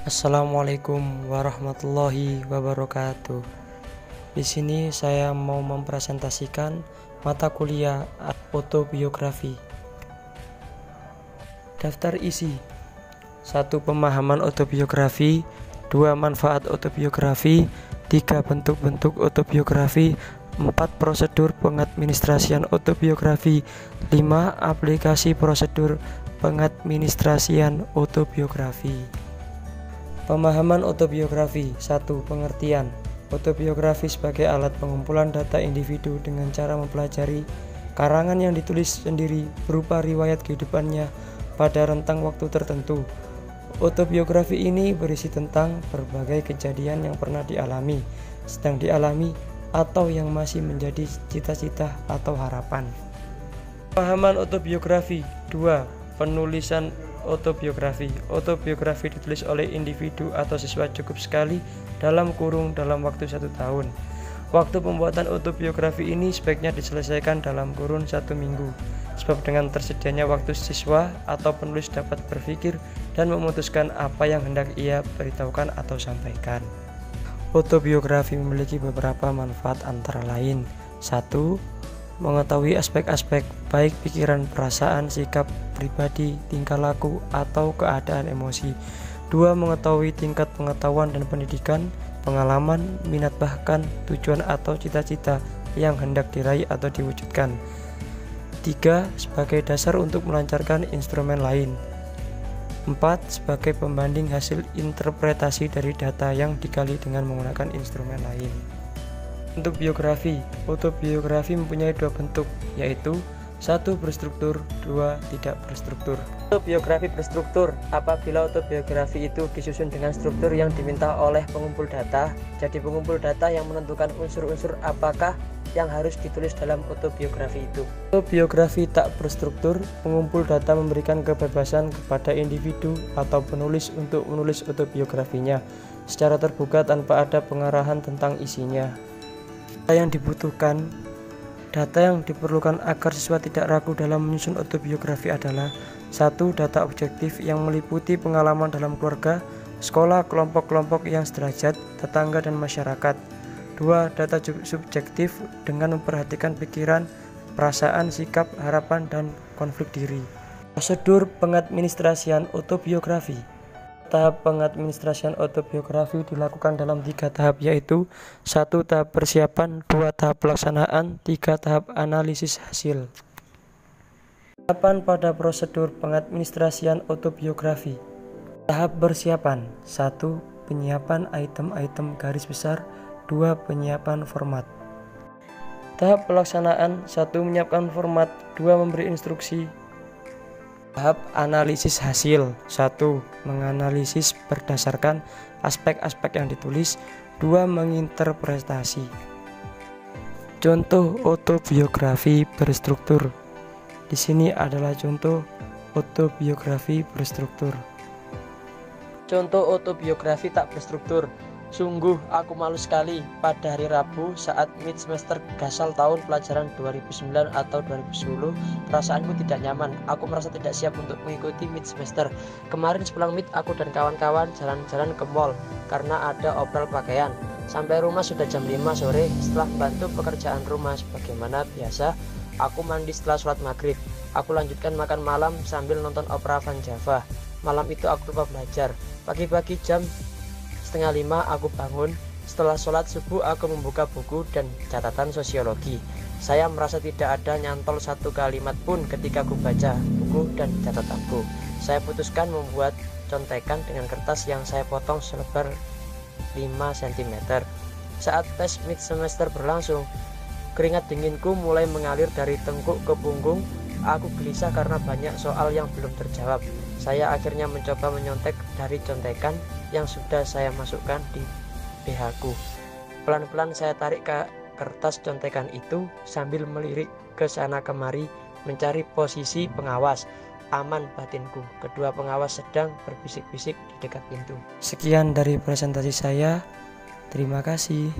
Assalamualaikum warahmatullahi wabarakatuh. Di sini saya mau mempresentasikan mata kuliah autobiografi. Daftar isi: 1. Pemahaman autobiografi. 2. Manfaat autobiografi. 3. Bentuk-bentuk autobiografi. 4. Prosedur pengadministrasian autobiografi. 5. Aplikasi prosedur pengadministrasian autobiografi. Pemahaman autobiografi. 1. Pengertian. Autobiografi sebagai alat pengumpulan data individu dengan cara mempelajari karangan yang ditulis sendiri berupa riwayat kehidupannya pada rentang waktu tertentu. Autobiografi ini berisi tentang berbagai kejadian yang pernah dialami, sedang dialami, atau yang masih menjadi cita-cita atau harapan. Pemahaman autobiografi. 2. Penulisan autobiografi. Autobiografi ditulis oleh individu atau siswa cukup sekali dalam waktu 1 tahun. Waktu pembuatan autobiografi ini sebaiknya diselesaikan dalam kurun 1 minggu, sebab dengan tersedianya waktu siswa atau penulis dapat berpikir dan memutuskan apa yang hendak ia beritahukan atau sampaikan. Autobiografi memiliki beberapa manfaat antara lain: 1. Mengetahui aspek-aspek baik pikiran, perasaan, sikap pribadi, tingkah laku, atau keadaan emosi. 2. Mengetahui tingkat pengetahuan dan pendidikan, pengalaman, minat, bahkan tujuan atau cita-cita yang hendak diraih atau diwujudkan. 3. Sebagai dasar untuk melancarkan instrumen lain. 4. Sebagai pembanding hasil interpretasi dari data yang digali dengan menggunakan instrumen lain. Bentuk biografi. Autobiografi mempunyai 2 bentuk, yaitu 1. Berstruktur, 2. Tidak berstruktur. Autobiografi berstruktur. Apabila autobiografi itu disusun dengan struktur yang diminta oleh pengumpul data, jadi pengumpul data yang menentukan unsur-unsur apakah yang harus ditulis dalam autobiografi itu. Autobiografi tak berstruktur. Pengumpul data memberikan kebebasan kepada individu atau penulis untuk menulis autobiografinya secara terbuka tanpa ada pengarahan tentang isinya. Data yang diperlukan agar siswa tidak ragu dalam menyusun autobiografi adalah: 1. Data objektif yang meliputi pengalaman dalam keluarga, sekolah, kelompok-kelompok yang sederajat, tetangga, dan masyarakat. 2. Data subjektif dengan memperhatikan pikiran, perasaan, sikap, harapan, dan konflik diri. Prosedur pengadministrasian autobiografi. Tahap pengadministrasian autobiografi dilakukan dalam 3 tahap, yaitu: 1. Tahap persiapan, 2. Tahap pelaksanaan, 3. Tahap analisis hasil. Tahapan pada prosedur pengadministrasian autobiografi. Tahap persiapan. 1. Penyiapan item-item garis besar. 2. Penyiapan format. Tahap pelaksanaan. 1. Menyiapkan format. 2. Memberi instruksi. Tahap analisis hasil. 1. Menganalisis berdasarkan aspek-aspek yang ditulis. 2. Menginterpretasi. Contoh autobiografi berstruktur. Di sini adalah contoh autobiografi berstruktur. Contoh autobiografi tak berstruktur. Sungguh aku malu sekali pada hari Rabu saat mid semester gasal tahun pelajaran 2009 atau 2010. Perasaanku tidak nyaman. Aku merasa tidak siap untuk mengikuti mid semester. Kemarin sepulang mid, aku dan kawan-kawan jalan-jalan ke mall karena ada oprel pakaian. Sampai rumah sudah jam 5 sore. Setelah membantu pekerjaan rumah sebagaimana biasa, aku mandi setelah sholat maghrib. Aku lanjutkan makan malam sambil nonton opera Van Java. Malam itu aku lupa belajar. Pagi-pagi jam 4:30 aku bangun. Setelah sholat subuh aku membuka buku dan catatan sosiologi. Saya merasa tidak ada nyantol 1 kalimat pun ketika aku baca buku dan catatanku. Saya putuskan membuat contekan dengan kertas yang saya potong selebar 5 cm. Saat tes mid semester berlangsung, keringat dinginku mulai mengalir dari tengkuk ke punggung. Aku gelisah karena banyak soal yang belum terjawab. Saya akhirnya mencoba menyontek dari contekan yang sudah saya masukkan di BH-ku. Pelan-pelan saya tarik ke kertas contekan itu sambil melirik ke sana kemari mencari posisi pengawas. Aman batinku. Kedua pengawas sedang berbisik-bisik di dekat pintu. Sekian dari presentasi saya. Terima kasih.